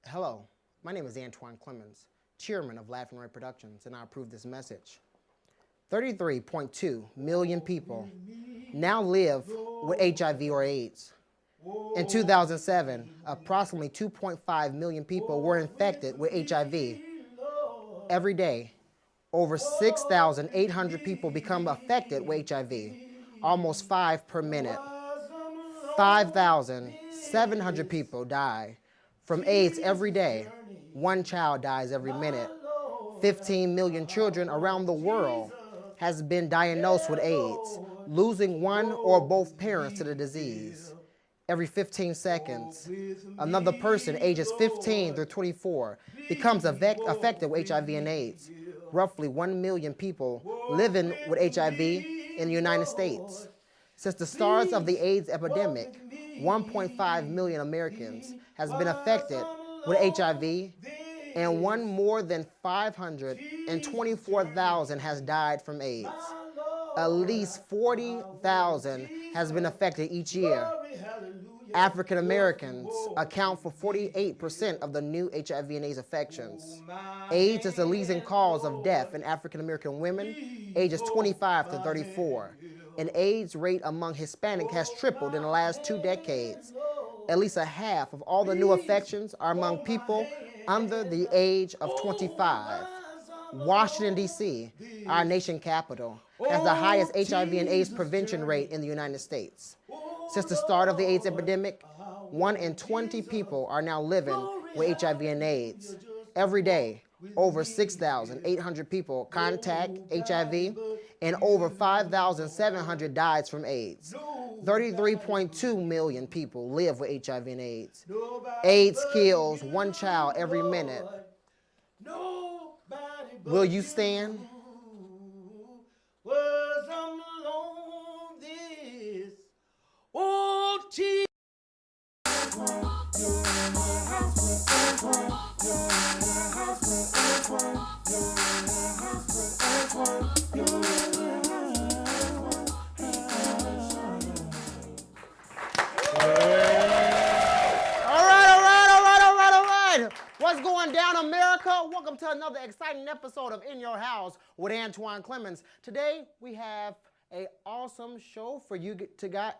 Hello, my name is Antoine Clemens, chairman of Laughing Right Productions, and I approve this message. 33.2 million people now live with HIV or AIDS. In 2007, approximately 2.5 million people were infected with HIV. Every day, over 6,800 people become affected with HIV, almost 5 per minute. 5,700 people die from AIDS every day. 1 child dies every minute. 15 million children around the world has been diagnosed with AIDS, losing one or both parents to the disease. Every 15 seconds, another person ages 15 through 24 becomes affected with HIV and AIDS. Roughly 1 million people living with HIV in the United States. Since the start of the AIDS epidemic, 1.5 million Americans has been affected with HIV, and more than 524,000 has died from AIDS. At least 40,000 has been affected each year. African Americans account for 48% of the new HIV and AIDS infections. AIDS is the leading cause of death in African American women ages 25 to 34. And AIDS rate among Hispanic has tripled in the last 2 decades. At least a half of all the new infections are among people under the age of 25. Washington, D.C., our nation capital, has the highest HIV and AIDS prevention rate in the United States. Since the start of the AIDS epidemic, 1 in 20 people are now living with HIV and AIDS. Every day, over 6,800 people contact HIV, and over 5,700 dies from AIDS. 33.2 million people live with HIV and AIDS. AIDS kills 1 child every minute. Will you stand? What's going down, America? Welcome to another exciting episode of In Your House with Antoine Clemens. Today, we have an awesome show for you guys.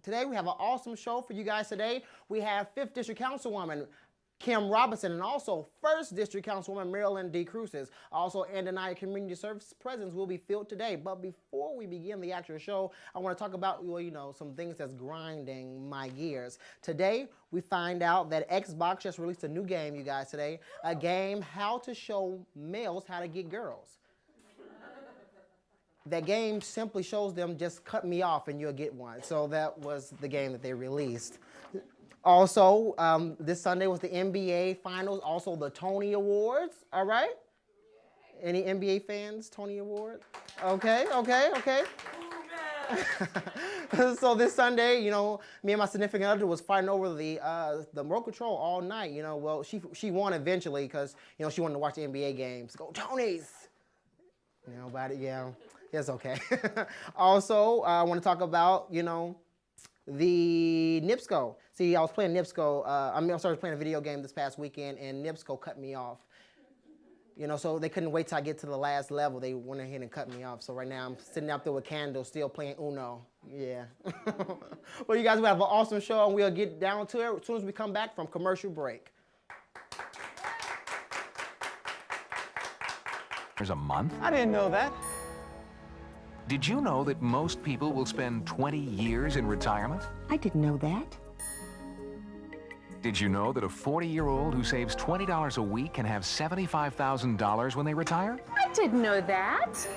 Today, we have an awesome show for you guys today. We have 5th District Councilwoman Kim Robinson, and also 1st District Councilwoman Marilyn D. Cruces. Also, Andenia Community Service presence will be filled today. But before we begin the actual show, I want to talk about, some things that's grinding my gears. Today, we find out that Xbox just released a new game, you guys, today. A game, how to show males how to get girls. That game simply shows them just cut me off and you'll get one. So that was the game that they released. Also, this Sunday was the NBA Finals, also the Tony Awards, all right? Any NBA fans, Tony Awards? Okay. So this Sunday, me and my significant other was fighting over the remote control all night, Well, she won eventually because, she wanted to watch the NBA games. Go Tonys! It's okay. Also, I want to talk about, the NIPSCO. See, I was playing NIPSCO. I started playing a video game this past weekend, and NIPSCO cut me off. So they couldn't wait till I get to the last level. They went ahead and cut me off. So right now I'm sitting out there with candles, still playing Uno. Yeah. Well, you guys, we have an awesome show, and we'll get down to it as soon as we come back from commercial break. There's a month? I didn't know that. Did you know that most people will spend 20 years in retirement? I didn't know that. Did you know that a 40-year-old who saves $20 a week can have $75,000 when they retire? I didn't know that.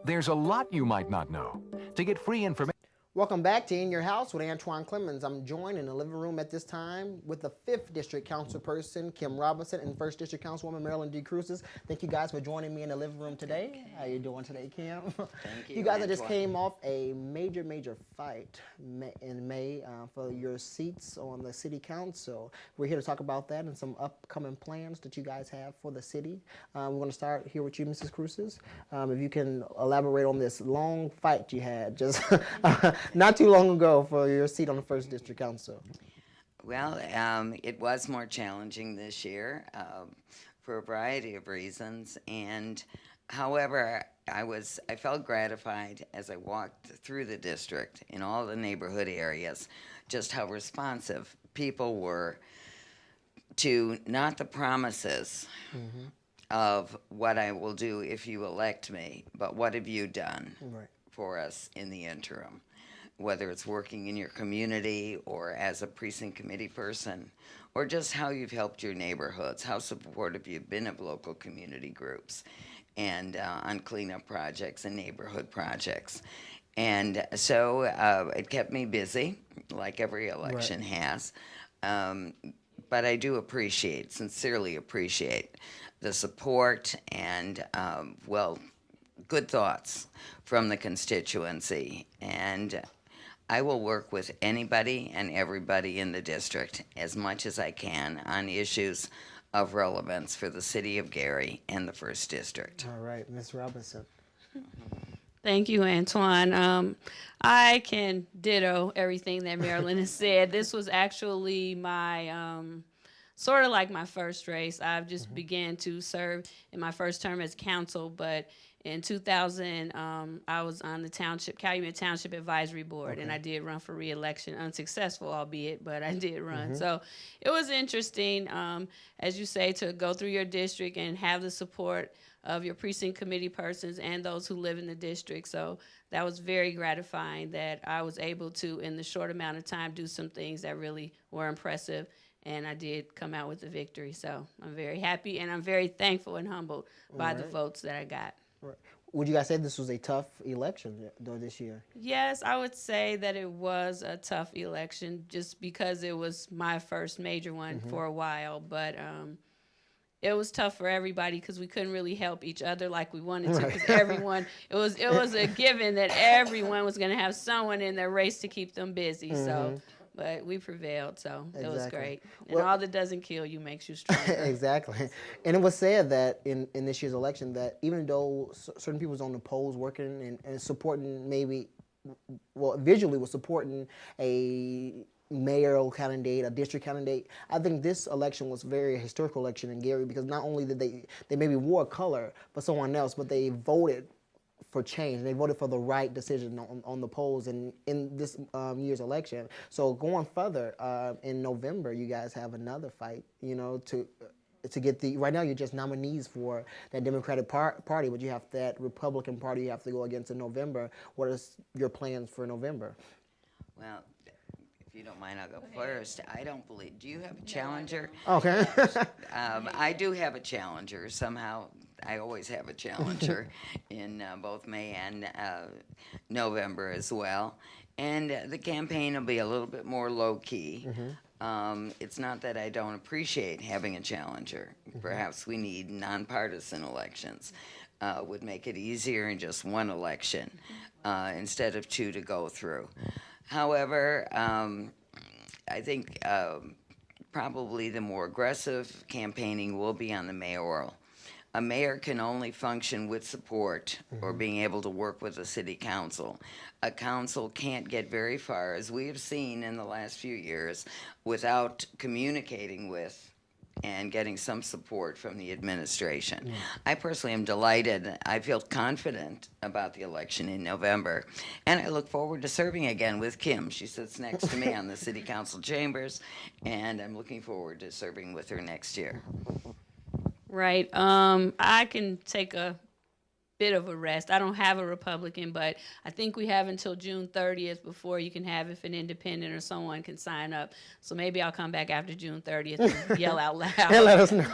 There's a lot you might not know. To get free information... Welcome back to In Your House with Antoine Clemens. I'm joined in the living room at this time with the 5th District Councilperson, Kim Robinson, and 1st District Councilwoman, Marilyn D. Cruces. Thank you guys for joining me in the living room today. How you doing today, Kim? Thank you, You guys Antoine. just came off a major fight in May for your seats on the City Council. We're here to talk about that and some upcoming plans that you guys have for the city. We're going to start here with you, Mrs. Cruces. If you can elaborate on this long fight you had just not too long ago for your seat on the 1st District Council. Well, it was more challenging this year for a variety of reasons, and however, I felt gratified as I walked through the district in all the neighborhood areas, just how responsive people were to not the promises of what I will do if you elect me, but what have you done for us in the interim? Whether it's working in your community or as a precinct committee person, or just how you've helped your neighborhoods, how supportive you've been of local community groups and on cleanup projects and neighborhood projects. And so it kept me busy, like every election has. But I do sincerely appreciate the support and, good thoughts from the constituency. And I will work with anybody and everybody in the district as much as I can on issues of relevance for the city of Gary and the 1st District. All right, Ms. Robinson. Thank you, Antoine. I can ditto everything that Marilyn has said. This was actually my sort of like my first race. I've just began to serve in my first term as counsel, but in 2000, I was on the Calumet Township Advisory Board, and I did run for re-election, unsuccessful, albeit, but I did run. So it was interesting, as you say, to go through your district and have the support of your precinct committee persons and those who live in the district. So that was very gratifying that I was able to, in the short amount of time, do some things that really were impressive, and I did come out with the victory. So I'm very happy, and I'm very thankful and humbled by the votes that I got. Would you guys say this was a tough election though this year? Yes, I would say that it was a tough election just because it was my first major one for a while. But it was tough for everybody because we couldn't really help each other like we wanted to, because everyone, it was a given that everyone was going to have someone in their race to keep them busy. So, but we prevailed, so it was great. And all that doesn't kill you makes you stronger. Exactly. And it was said that in this year's election that even though certain people was on the polls working and supporting visually was supporting a mayoral candidate, a district candidate, I think this election was a very historical election in Gary because not only did they maybe wore a color for someone else, but they voted for change. They voted for the right decision on the polls in this year's election. So going further, in November, you guys have another fight, to get right now you're just nominees for that Democratic Party, but you have that Republican Party you have to go against in November. What are your plans for November? Well, if you don't mind, I'll go first. I don't believe, do you have a challenger? Okay. I do have a challenger. Somehow, I always have a challenger in both May and November as well. And the campaign will be a little bit more low-key. It's not that I don't appreciate having a challenger. Perhaps we need nonpartisan elections. Would make it easier in just one election instead of 2 to go through. However, I think probably the more aggressive campaigning will be on the mayoral. A mayor can only function with support or being able to work with a city council. A council can't get very far, as we have seen in the last few years, without communicating with and getting some support from the administration. I personally am delighted. I feel confident about the election in November, and I look forward to serving again with Kim. She sits next to me on the city council chambers, and I'm looking forward to serving with her next year. Right. I can take a bit of a rest. I don't have a Republican, but I think we have until June 30th before you can have if an independent or someone can sign up. So maybe I'll come back after June 30th and yell out loud. And let us know.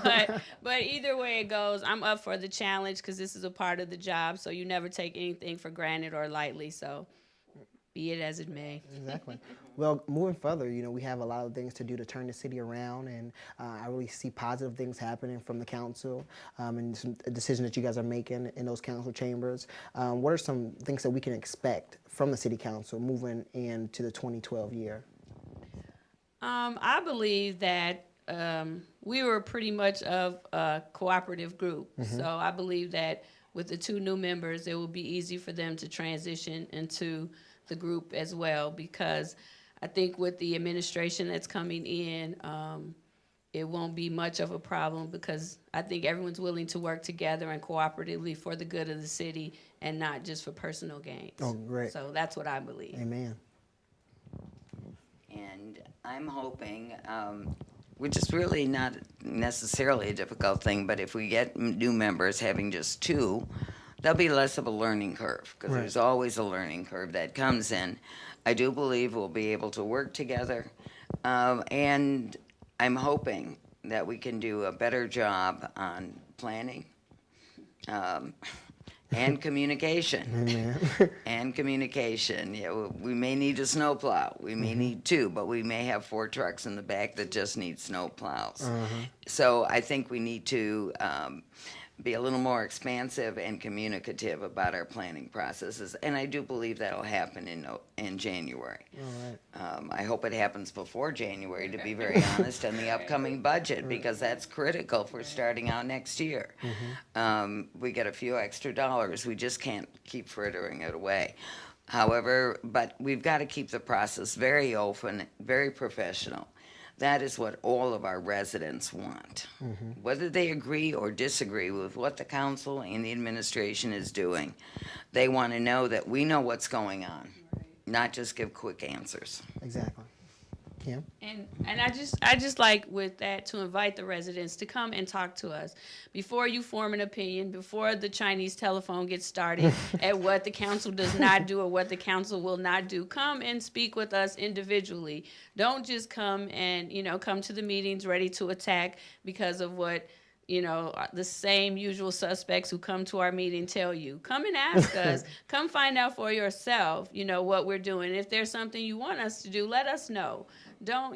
But either way it goes, I'm up for the challenge because this is a part of the job. So you never take anything for granted or lightly. So be it as it may. Exactly. Well, moving further, we have a lot of things to do to turn the city around, and I really see positive things happening from the council and some decisions that you guys are making in those council chambers. What are some things that we can expect from the city council moving into the 2012 year? I believe that we were pretty much of a cooperative group. So I believe that with the 2 new members, it will be easy for them to transition into the group as well, because I think with the administration that's coming in, it won't be much of a problem because I think everyone's willing to work together and cooperatively for the good of the city and not just for personal gains. Oh, great. So that's what I believe. Amen. And I'm hoping, which is really not necessarily a difficult thing, but if we get new members having just 2, there'll be less of a learning curve because Right. there's always a learning curve that comes in. I do believe we'll be able to work together, and I'm hoping that we can do a better job on planning and communication. Amen. And communication. Yeah, we may need a snowplow. We may need 2, but we may have 4 trucks in the back that just need snowplows. So I think we need to be a little more expansive and communicative about our planning processes, and I do believe that'll happen in January. All right. I hope it happens before January, to be very honest, on the upcoming budget, because that's critical for starting out next year. We get a few extra dollars. We just can't keep frittering it away. However, but we've got to keep the process very open, very professional. That is what all of our residents want. Whether they agree or disagree with what the council and the administration is doing, they want to know that we know what's going on, not just give quick answers. Exactly. Kim? And I just like with that to invite the residents to come and talk to us before you form an opinion, before the Chinese telephone gets started at what the council does not do or what the council will not do. Come and speak with us individually. Don't just come and, come to the meetings ready to attack because of what, the same usual suspects who come to our meeting tell you. Come and ask us. Come find out for yourself, what we're doing. If there's something you want us to do, let us know. Don't,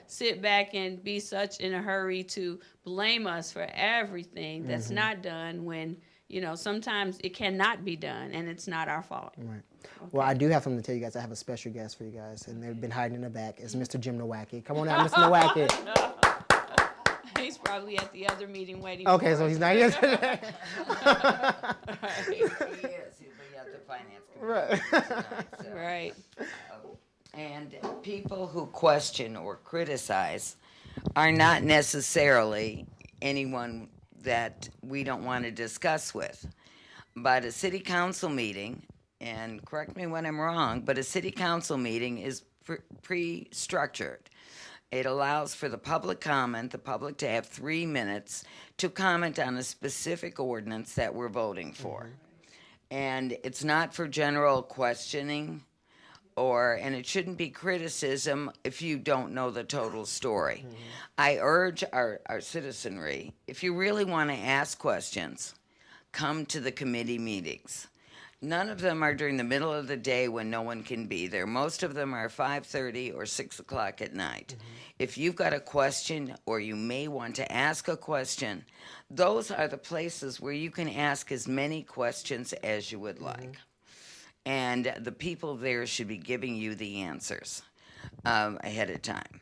sit back and be such in a hurry to blame us for everything that's not done when, sometimes it cannot be done and it's not our fault. Right. Well, I do have something to tell you guys. I have a special guest for you guys, and they've been hiding in the back. It's Mr. Jim Nowacki. Come on out, Mr. Nowacki. He's probably at the other meeting waiting Okay, for so us. he's not here today. He is. He'll be at the finance committee tonight, so. Right. And people who question or criticize are not necessarily anyone that we don't want to discuss with. But a city council meeting, and correct me when I'm wrong, but a city council meeting is pre-structured. It allows for the public comment, the public to have 3 minutes to comment on a specific ordinance that we're voting for. And it's not for general questioning, and it shouldn't be criticism if you don't know the total story. I urge our citizenry, if you really want to ask questions, come to the committee meetings. None of them are during the middle of the day when no one can be there. Most of them are 5:30 or 6 o'clock at night. If you've got a question or you may want to ask a question, those are the places where you can ask as many questions as you would like. And the people there should be giving you the answers ahead of time.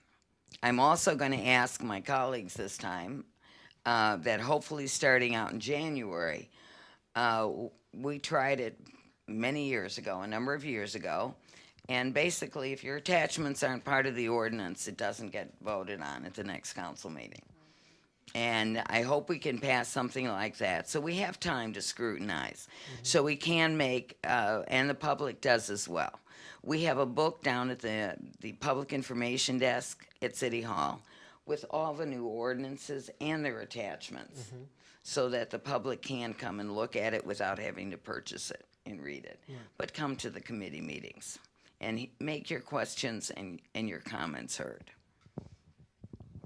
I'm also going to ask my colleagues this time that hopefully starting out in January, we tried it many years ago, a number of years ago, and basically if your attachments aren't part of the ordinance, it doesn't get voted on at the next council meeting. And I hope we can pass something like that so we have time to scrutinize, so we can make, and the public does as well. We have a book down at the public information desk at City Hall with all the new ordinances and their attachments, so that the public can come and look at it without having to purchase it and read it. But come to the committee meetings and make your questions and your comments heard.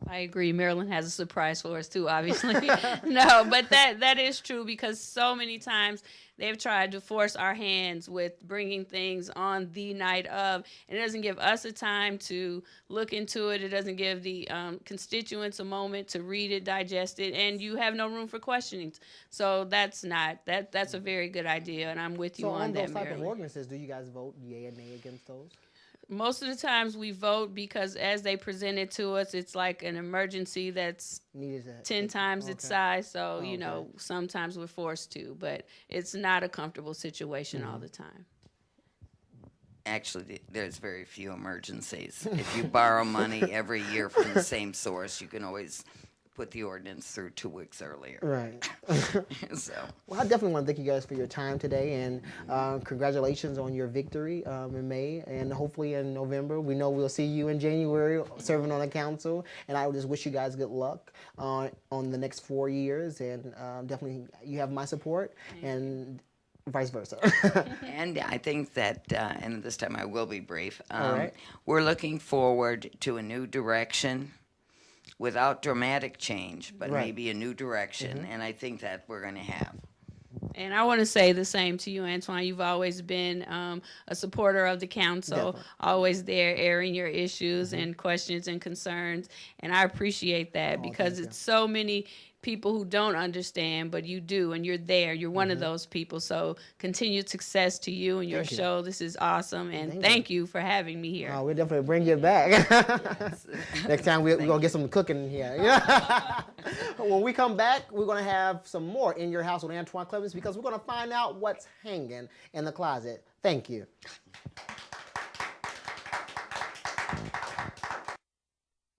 I agree. Maryland has a surprise for us too, obviously. No, but that is true because so many times they've tried to force our hands with bringing things on the night of. And it doesn't give us a time to look into it. It doesn't give the constituents a moment to read it, digest it, and you have no room for questioning. So that's a very good idea, and I'm with you on that, those type of Marilyn. ordinances, do you guys vote yea or nay against those? Most of the times we vote because as they present it to us, it's like an emergency that's Needed that. 10 times its size. So, sometimes we're forced to, but it's not a comfortable situation all the time. Actually, there's very few emergencies. If you borrow money every year from the same source, you can always put the ordinance through 2 weeks earlier. Right. So, Well, I definitely want to thank you guys for your time today, and congratulations on your victory in May, and hopefully in November. We know we'll see you in January serving on the council, and I would just wish you guys good luck on the next 4 years, and definitely you have my support, and vice versa. and I think that, and this time I will be brief, All right. we're looking forward to a new direction without dramatic change, but Right. maybe a new direction, and I think that we're going to have. And I want to say the same to you, Antoine. You've always been a supporter of the council, Definitely. always there airing your issues and questions and concerns. And I appreciate that because thank you. it's so many people who don't understand, but you do, and you're there. You're one of those people. So continued success to you and your Thank you. show. This is awesome. And Thank thank you for having me here. We'll definitely bring you back. Next time we're going to get some cooking here. Yeah. When we come back, we're going to have some more In Your House with Antoine Clemens because we're going to find out what's hanging in the closet. Thank you.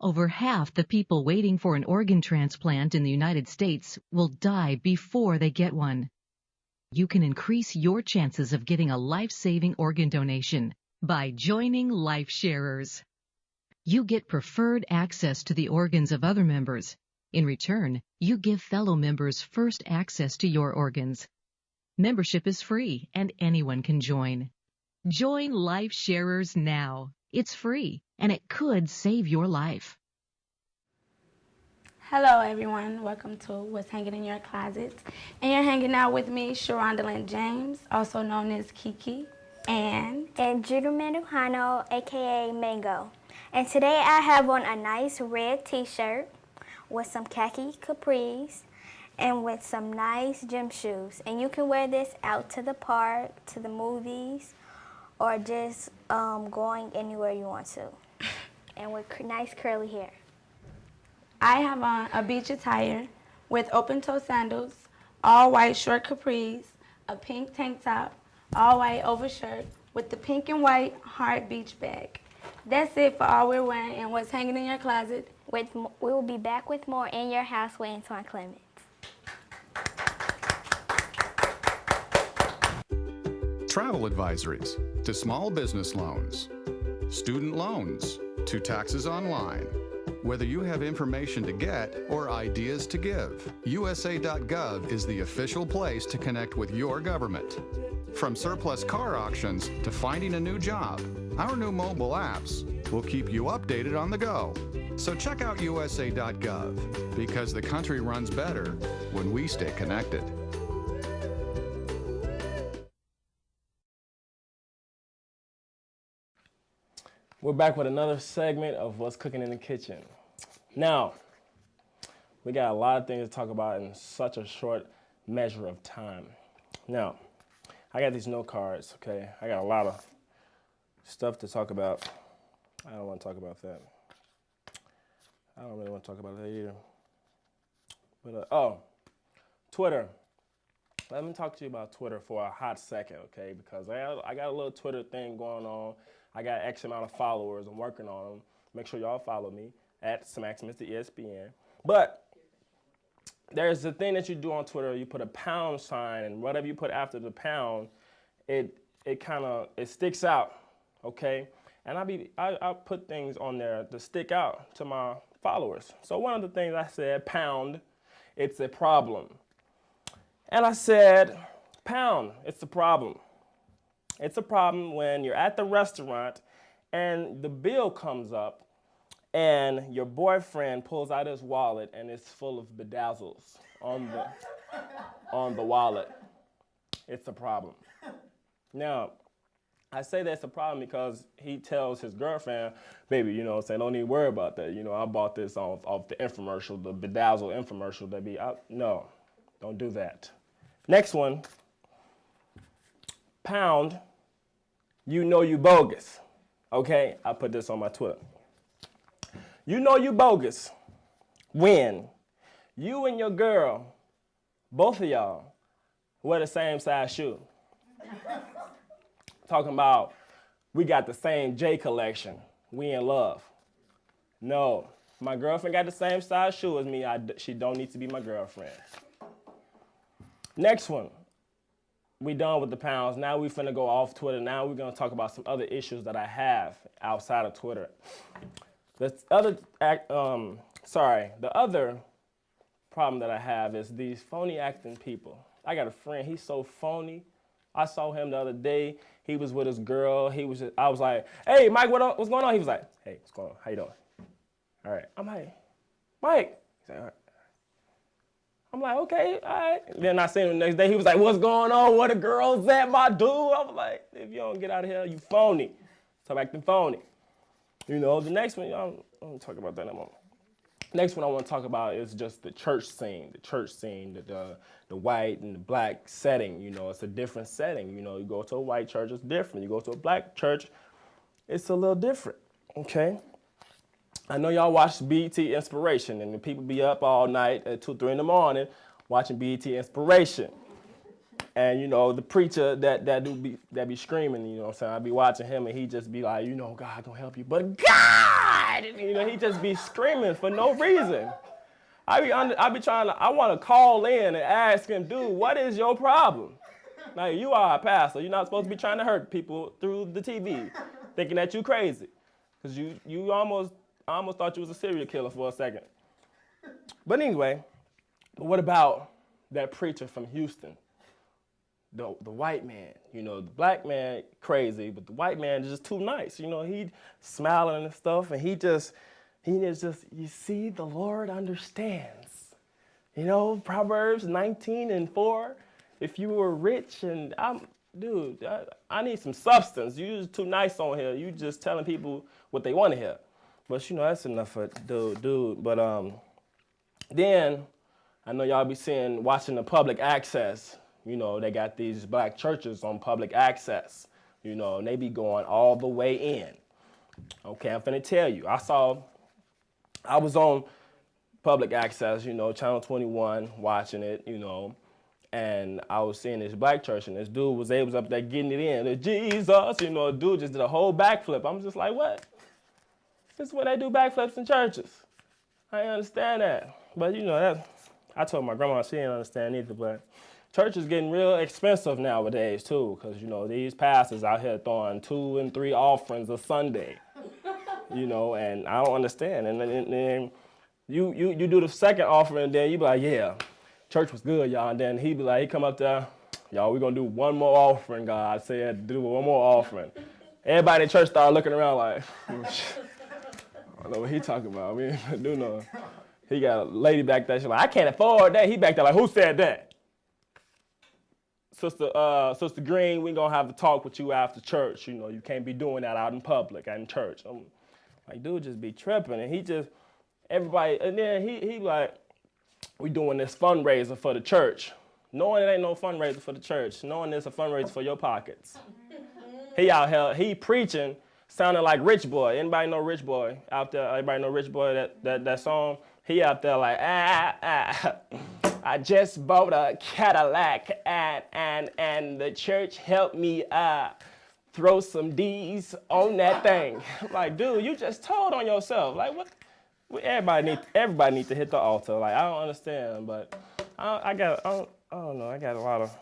Over half the people waiting for an organ transplant in the United States will die before they get one. You can increase your chances of getting a life-saving organ donation by joining Life Sharers. You get preferred access to the organs of other members. In return, you give fellow members first access to your organs. Membership is free and anyone can join. Join Life Sharers now. It's free and it could save your life. Hello everyone, welcome to What's Hanging in Your Closet. And you're hanging out with me, Sharonda James, also known as Kiki, and Judah Manduhano, aka Mango. And today I have on a nice red t-shirt with some khaki capris and with some nice gym shoes. And you can wear this out to the park, to the movies, or just going anywhere you want to. And with nice curly hair. I have on a beach attire with open-toe sandals, all white short capris, a pink tank top, all white overshirt with the pink and white heart beach bag. That's it for all we're wearing and what's hanging in your closet. We will be back with more In Your House with Antoine Clemens. Travel advisories to small business loans, student loans, to taxes online. Whether you have information to get or ideas to give, USA.gov is the official place to connect with your government. From surplus car auctions to finding a new job, our new mobile apps will keep you updated on the go. So check out USA.gov because the country runs better when we stay connected. We're back with another segment of What's Cooking in the Kitchen. Now, we got a lot of things to talk about in such a short measure of time. Now, I got these note cards, okay? I got a lot of stuff to talk about. I don't want to talk about that. I don't really want to talk about that either. But, Twitter. Let me talk to you about Twitter for a hot second, okay? Because I got a little Twitter thing going on. I got X amount of followers. I'm working on them. Make sure y'all follow me at SmacksMrESPN. But there's the thing that you do on Twitter. You put a pound sign, and whatever you put after the pound, it sticks out, okay? And I put things on there to stick out to my followers. So one of the things I said, pound, it's a problem. And I said, pound, it's a problem. It's a problem when you're at the restaurant and the bill comes up and your boyfriend pulls out his wallet and it's full of bedazzles on the wallet. It's a problem. Now, I say that's a problem because he tells his girlfriend, baby, you know what I'm saying, don't even worry about that. You know, I bought this off the infomercial, the bedazzle infomercial that be out. No, don't do that. Next one, pound, you know you bogus. Okay, I put this on my Twitter. You know you bogus when you and your girl, both of y'all, wear the same size shoe. Talking about we got the same J collection. We in love. No, my girlfriend got the same size shoe as me. She don't need to be my girlfriend. Next one. We done with the pounds. Now we finna go off Twitter. Now we're gonna talk about some other issues that I have outside of Twitter. The other problem that I have is these phony acting people. I got a friend, he's so phony. I saw him the other day. He was with his girl. I was like, hey, Mike, what's going on? He was like, hey, what's going on? How you doing? All right. I'm like, Mike. He's like, all right. I'm like, okay, all right. Then I seen him the next day. He was like, what's going on? Where the girls at, my dude? I was like, if you don't get out of here, you phony. Stop acting phony. You know, the next one, I'm going to talk about that in a moment. Next one I want to talk about is just the church scene, the white and the black setting. You know, it's a different setting. You know, you go to a white church, it's different. You go to a black church, it's a little different, okay? I know y'all watch BET Inspiration, and the people be up all night at 2, 3 in the morning watching BET Inspiration. And, you know, the preacher that be screaming, you know what I'm saying? I be watching him, and he just be like, you know, God gonna help you, but God! You know, he just be screaming for no reason. I want to call in and ask him, dude, what is your problem? Like, you are a pastor. You're not supposed to be trying to hurt people through the TV, thinking that you crazy. Because I almost thought you was a serial killer for a second. But anyway, what about that preacher from Houston? The white man, you know, the black man crazy, but the white man is just too nice. You know, he smiling and stuff, and he is just, you see, the Lord understands. You know, Proverbs 19:4, if you were rich and I need some substance. You just too nice on here. You just telling people what they want to hear. But you know, that's enough for dude. But then I know y'all be watching the public access. You know, they got these black churches on public access, you know, and they be going all the way in. Okay, I'm finna tell you. I was on public access, you know, Channel 21, watching it, you know, and I was seeing this black church, and this dude was up there getting it in. The Jesus, you know, a dude just did a whole backflip. I'm just like, what? This is where they do backflips in churches. I didn't understand that. But, you know, I told my grandma she didn't understand either, but church is getting real expensive nowadays, too, because, you know, these pastors out here throwing 2 and 3 offerings a Sunday, you know, and I don't understand. And then you do the second offering, and then you be like, yeah, church was good, y'all. And then he come up there, y'all, we're going to do one more offering, God said, do one more offering. Everybody in church started looking around like, I don't know what he talking about. We ain't do no. He got a lady back there, she's like, I can't afford that. He back there like, who said that? Sister Green, we gonna have to talk with you after church. You know, you can't be doing that out in public and in church. I'm like, dude, just be tripping. And everybody, and then he like, we doing this fundraiser for the church. Knowing it ain't no fundraiser for the church. Knowing it's a fundraiser for your pockets. He out here, he preaching, sounding like Rich Boy. Anybody know Rich Boy out there? Everybody know Rich Boy, that song? He out there like, I just bought a Cadillac and the church helped me throw some D's on that thing. Like, dude, you just told on yourself. Like, what? Everybody needs to hit the altar. Like, I don't understand, but I don't know. I got a lot of.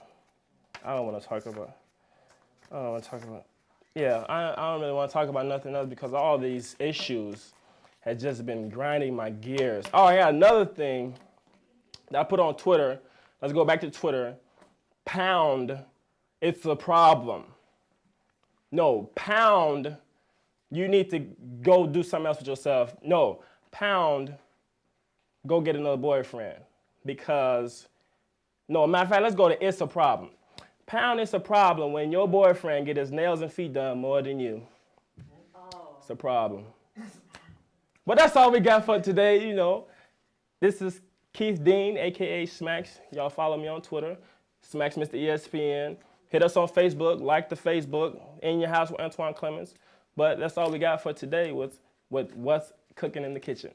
I don't want to talk about. Yeah, I don't really want to talk about nothing else because all these issues have just been grinding my gears. Oh, yeah, another thing that I put on Twitter. Let's go back to Twitter. Pound, it's a problem. No, Pound, you need to go do something else with yourself. No, Pound, go get another boyfriend. Because, no, matter of fact, let's go to it's a problem. Pound, it's a problem when your boyfriend get his nails and feet done more than you. It's a problem. But that's all we got for today, you know. This is Keith Dean, a.k.a. Smacks. Y'all follow me on Twitter, Smacks Mr. ESPN. Hit us on Facebook, like the Facebook, In Your House with Antoine Clemens. But that's all we got for today with What's Cooking in the Kitchen.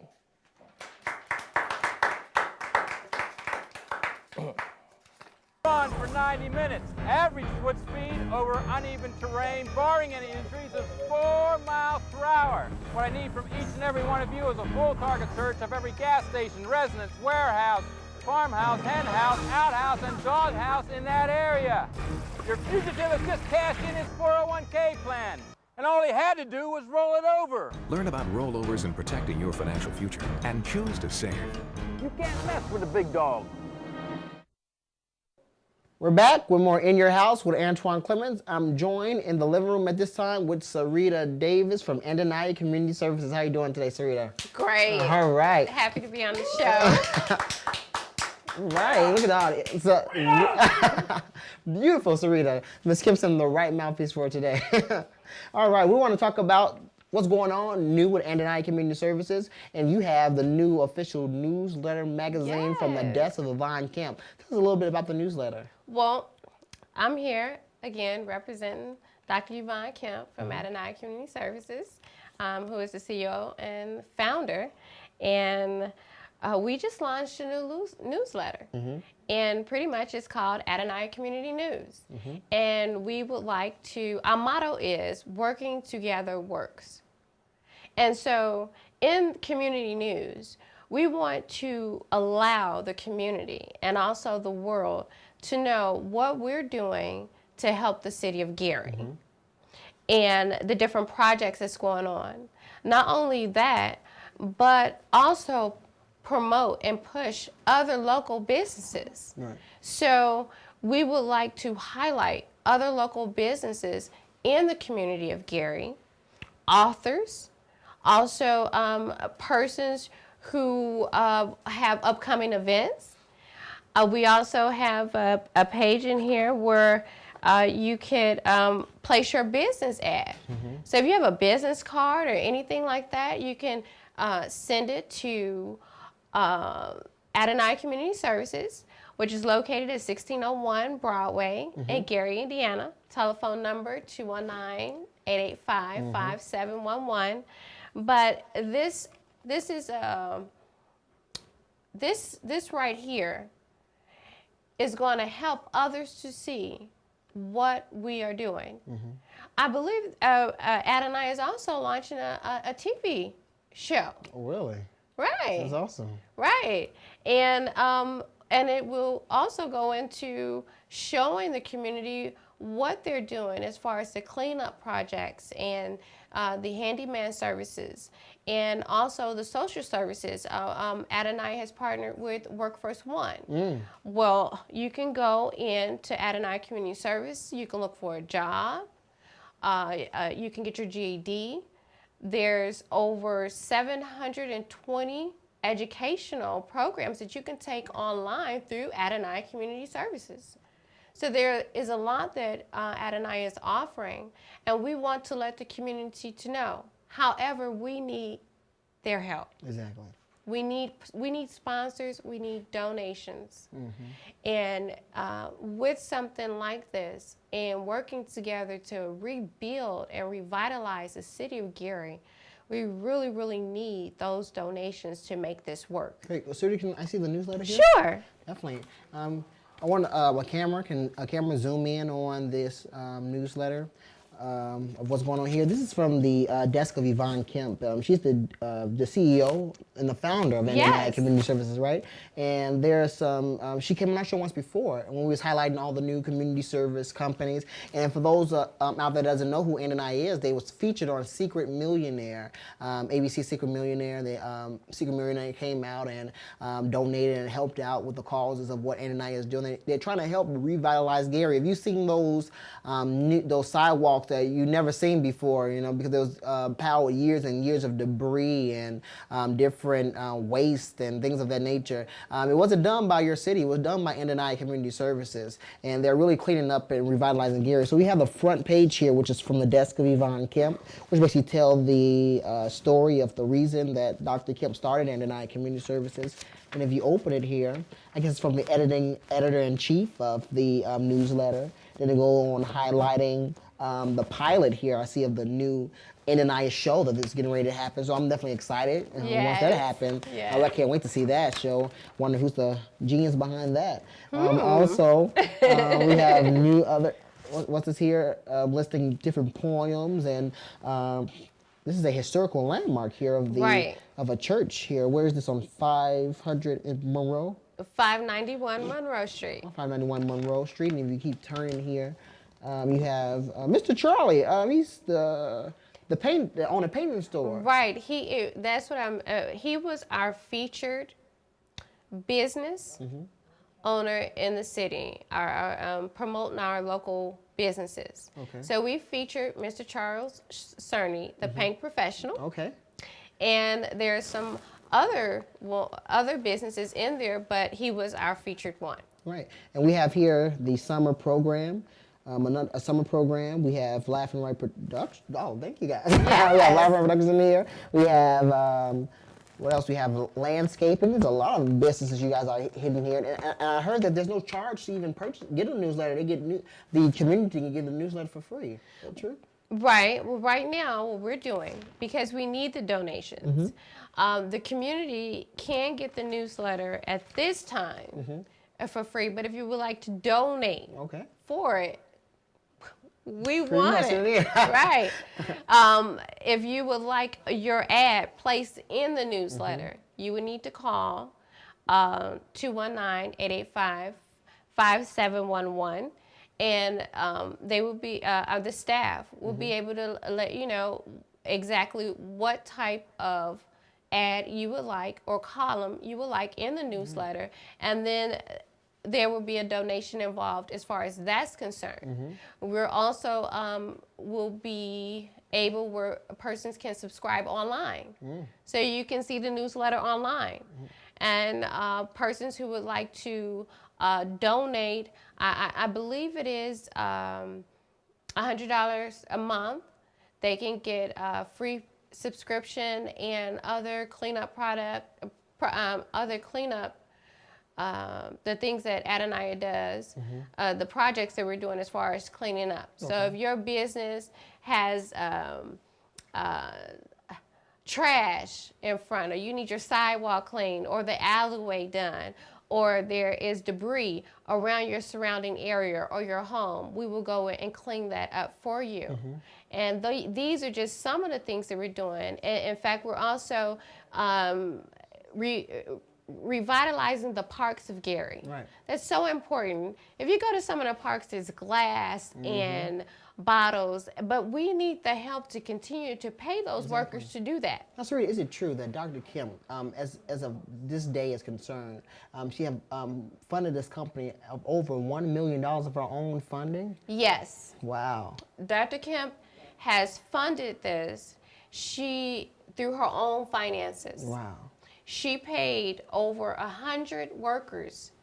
Run for 90 minutes. Average foot speed over uneven terrain, barring any injuries, is 4 miles per hour. What I need from each and every one of you is a full target search of every gas station, residence, warehouse, farmhouse, hen house, outhouse, and doghouse in that area. Your fugitive has just cashed in his 401k plan, and all he had to do was roll it over. Learn about rollovers and protecting your financial future, and choose to save. You can't mess with a big dog. We're back with more In Your House with Antoine Clemens. I'm joined in the living room at this time with Sarita Davis from Andanaya Community Services. How are you doing today, Sarita? Great. All right. Happy to be on the show. Right, look at that. Beautiful, Sarita. Ms. Kimpson, the right mouthpiece for today. All right, we want to talk about what's going on new with Andanaya Community Services, and you have the new official newsletter magazine from the desk of Yvonne Kemp. Tell us a little bit about the newsletter. Well, I'm here again representing Dr. Yvonne Kemp from Andanaya Community Services, who is the CEO and founder, and we just launched a new newsletter, and pretty much it's called Andanaya Community News. And we would like to, our motto is, working together works. And so in community news, we want to allow the community and also the world to know what we're doing to help the city of Gary and the different projects that's going on. Not only that, but also promote and push other local businesses. Right. So we would like to highlight other local businesses in the community of Gary, authors, also persons who have upcoming events. We also have a page in here where you could place your business ad. So if you have a business card or anything like that, you can send it to Andanaya Community Services, which is located at 1601 Broadway in Gary, Indiana. Telephone number 219-885-5711. But this is this right here is going to help others to see what we are doing. I believe Andanaya is also launching a TV show. Oh, really? Right. That's awesome. Right. And it will also go into showing the community what they're doing as far as the cleanup projects and the handyman services and also the social services. Andanaya has partnered with Workforce One. Well, you can go into Andanaya Community Service. You can look for a job. You can get your GED. There's over 720 educational programs that you can take online through Andanaya Community Services. So there is a lot that Andanaya is offering, and we want to let the community to know. However, we need their help. Exactly. We need sponsors, we need donations. And with something like this and working together to rebuild and revitalize the city of Gary, we really, really need those donations to make this work. Great. Well, Suri, can I see the newsletter here? Sure. Definitely. I want a camera zoom in on this newsletter of what's going on here. This is from the desk of Yvonne Kemp. She's the CEO and the founder of Andanaya Community Services, right? And there's some, she came on our show once before when we was highlighting all the new community service companies. And for those out there that doesn't know who Andanaya is, they was featured on Secret Millionaire, ABC Secret Millionaire. The Secret Millionaire came out and donated and helped out with the causes of what Andanaya is doing. They're trying to help revitalize Gary. Have you seen those sidewalks that you never seen before, you know, because there was piled with years and years of debris and different waste and things of that nature. It wasn't done by your city, it was done by Andanaya Community Services, and they're really cleaning up and revitalizing Gary. So we have the front page here, which is from the desk of Yvonne Kemp, which basically tell the story of the reason that Dr. Kemp started Andanaya Community Services. And if you open it here, I guess it's from the editor-in-chief of the newsletter. Then they go on highlighting the pilot here I see of the new Ananias show that is getting ready to happen. So I'm definitely excited. Once that happens, Yes. I can't wait to see that show. Wonder who's the genius behind that. Also, we have new other. What's this here? Listing different poems, and this is a historical landmark here of the of a church here. Where is this on 500 in Monroe? 591 Monroe Street. 591 Monroe Street. And if you keep turning here, you have Mr. Charlie. He's the on a painting store. Right. That's what he was our featured business owner in the city, our promoting our local businesses. Okay. So we featured Mr. Charles Cerny, the paint professional. Okay. And there's some other businesses in there, but he was our featured one. Right. And we have here the summer program. A summer program. We have Laugh and Right Productions. Oh, thank you guys. Yes. We have Laugh and Right Productions in here. We have, what else? We have landscaping. There's a lot of businesses you guys are hidden here. And I heard that there's no charge to even get a newsletter. They get the community can get the newsletter for free. Is that true? Right. Well, right now, what we're doing, because we need the donations, the community can get the newsletter at this time for free. But if you would like to donate for it, we want it. Right. If you would like your ad placed in the newsletter, you would need to call 219-885-5711. And they will be, the staff will be able to let you know exactly what type of ad you would like or column you would like in the newsletter. And then there will be a donation involved as far as that's concerned. We're also will be able where persons can subscribe online. So you can see the newsletter online. And persons who would like to donate, I believe it is $100 a month. They can get a free subscription and other cleanup the things that Adonai does, the projects that we're doing as far as cleaning up. So if your business has trash in front, or you need your sidewalk cleaned, or the alleyway done, or there is debris around your surrounding area or your home, we will go in and clean that up for you. And these are just some of the things that we're doing. In fact, we're also revitalizing the parks of Gary. Right. That's so important. If you go to some of the parks, there's glass and bottles, but we need the help to continue to pay those workers to do that. Now, Sarita, is it true that Dr. Kim, as of this day is concerned, she have funded this company of over $1 million of her own funding? Yes. Wow. Dr. Kim has funded this through her own finances. Wow. She paid over 100 workers.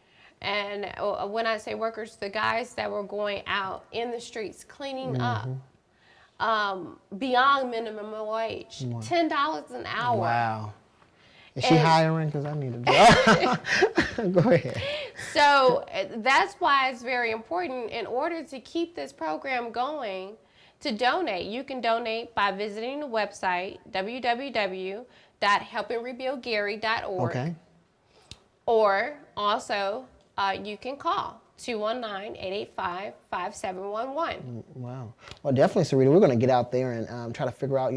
And when I say workers, the guys that were going out in the streets cleaning up beyond minimum wage, $10 an hour. Wow. Is she hiring? Because I need a job. Go ahead. So that's why it's very important, in order to keep this program going, to donate. You can donate by visiting the website, www.helpingrebuildgary.org. Okay. Or also, you can call 219-885-5711. Wow. Well, definitely, Sarita, we're going to get out there and try to figure out,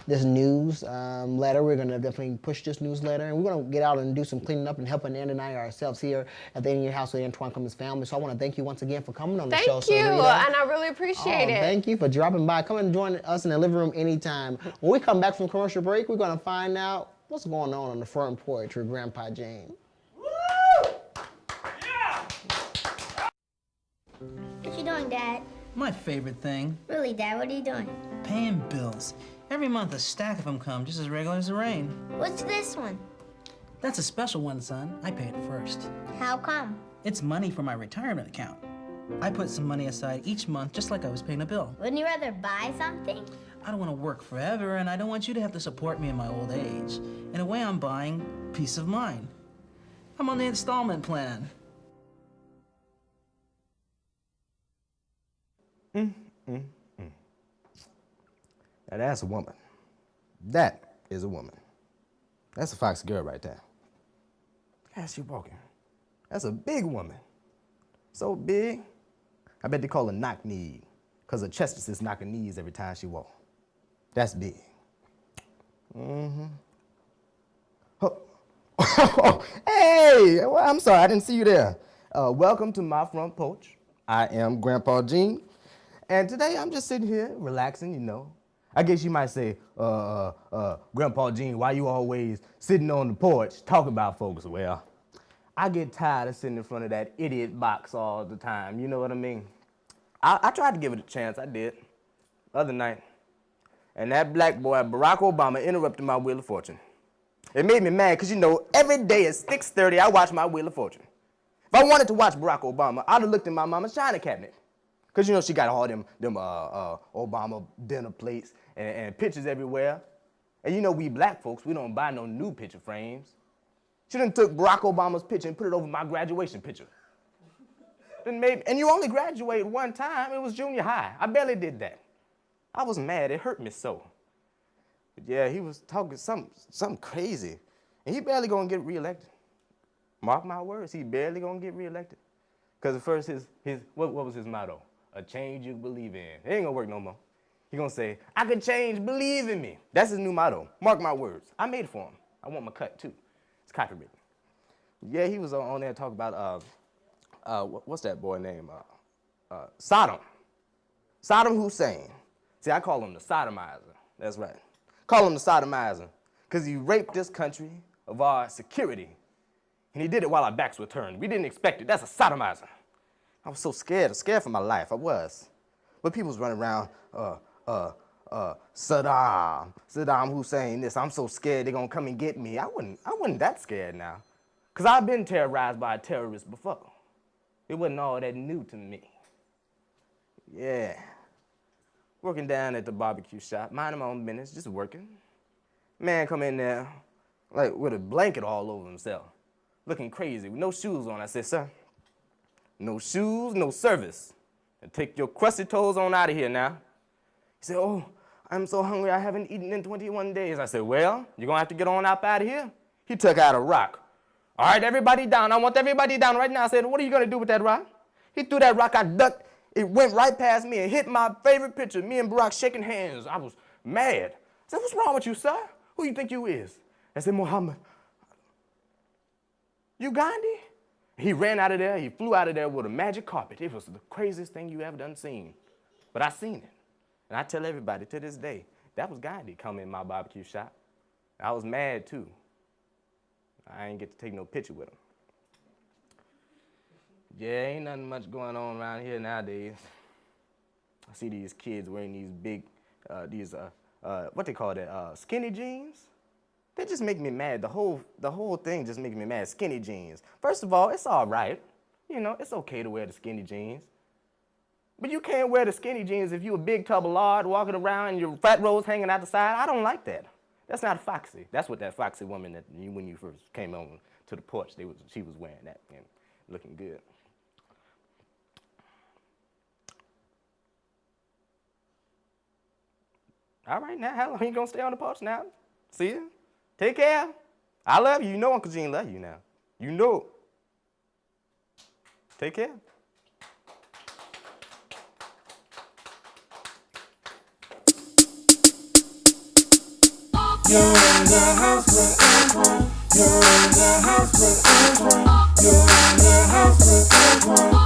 this news letter. We're going to definitely push this newsletter, and we're going to get out and do some cleaning up and helping Ann and I ourselves here at the In Your House with Antoine Cummins family. So I want to thank you once again for coming on the show, Thank you, Sarita. and I really appreciate it. Thank you for dropping by. Come and join us in the living room anytime. When we come back from commercial break, we're going to find out what's going on the front porch with Grandpa James. What you doing, Dad? My favorite thing. Really, Dad, what are you doing? Paying bills. Every month a stack of them come, just as regular as the rain. What's this one? That's a special one, son. I pay it first. How come? It's money for my retirement account. I put some money aside each month, just like I was paying a bill. Wouldn't you rather buy something? I don't want to work forever, and I don't want you to have to support me in my old age. In a way, I'm buying peace of mind. I'm on the installment plan. Now Now that's a woman. That is a woman. That's a foxy girl right there. Look how she walking. That's a big woman. So big, I bet they call her knock-kneed, because her chest is just knocking knees every time she walk. That's big. Mm-hmm. Oh. Hey, well, I'm sorry, I didn't see you there. Welcome to my front porch. I am Grandpa Gene, and today I'm just sitting here relaxing, you know. I guess you might say, Grandpa Gene, why you always sitting on the porch talking about folks? Well, I get tired of sitting in front of that idiot box all the time, you know what I mean? I tried to give it a chance, I did, the other night. And that black boy, Barack Obama, interrupted my Wheel of Fortune. It made me mad, because, you know, every day at 6:30, I watch my Wheel of Fortune. If I wanted to watch Barack Obama, I'd have looked in my mama's china cabinet. Because, you know, she got all them Obama dinner plates and pictures everywhere. And, you know, we black folks, we don't buy no new picture frames. She done took Barack Obama's picture and put it over my graduation picture. And you only graduate one time. It was junior high. I barely did that. I was mad. It hurt me so. But yeah, he was talking something crazy. And he barely gonna get reelected. Mark my words, he barely gonna get reelected. Because at first what was his motto? A change you believe in. It ain't gonna work no more. He gonna say, I can change, believe in me. That's his new motto. Mark my words. I made it for him. I want my cut too. It's copyrighted. Yeah, he was on there talking about, what's that boy name? Saddam Hussein. See, I call him the sodomizer. That's right. Call him the sodomizer, because he raped this country of our security. And he did it while our backs were turned. We didn't expect it. That's a sodomizer. I was so scared for my life. I was. But people was running around, Saddam Hussein, this. I'm so scared they're gonna come and get me. I wasn't that scared now. Because I've been terrorized by a terrorist before. It wasn't all that new to me. Yeah. Working down at the barbecue shop, minding my own business, just working. Man come in there, like with a blanket all over himself, looking crazy, with no shoes on. I said, sir, no shoes, no service. And take your crusty toes on out of here now. He said, oh, I'm so hungry, I haven't eaten in 21 days. I said, well, you're gonna have to get on up out of here. He took out a rock. All right, everybody down. I want everybody down right now. I said, what are you gonna do with that rock? He threw that rock, I ducked. It went right past me and hit my favorite picture, me and Barack shaking hands. I was mad. I said, what's wrong with you, sir? Who you think you is? I said, Muhammad. You Gandhi? He ran out of there. He flew out of there with a magic carpet. It was the craziest thing you ever done seen. But I seen it. And I tell everybody to this day, that was Gandhi coming in my barbecue shop. I was mad, too. I ain't get to take no picture with him. Yeah, ain't nothing much going on around here nowadays. I see these kids wearing these big, what they call that, skinny jeans. They just make me mad. The whole thing just makes me mad, skinny jeans. First of all, it's all right. You know, it's okay to wear the skinny jeans. But you can't wear the skinny jeans if you're a big tub of lard walking around and your fat rolls hanging out the side. I don't like that. That's not foxy. That's what that foxy woman that when you first came on to the porch, she was wearing that and looking good. All right, now, how long you gonna stay on the porch now? See ya. Take care. I love you. You know Uncle Gene love you now. You know. Take care. You're in the house with Antoine. You're in the house with Antoine. You're in the house with Antoine.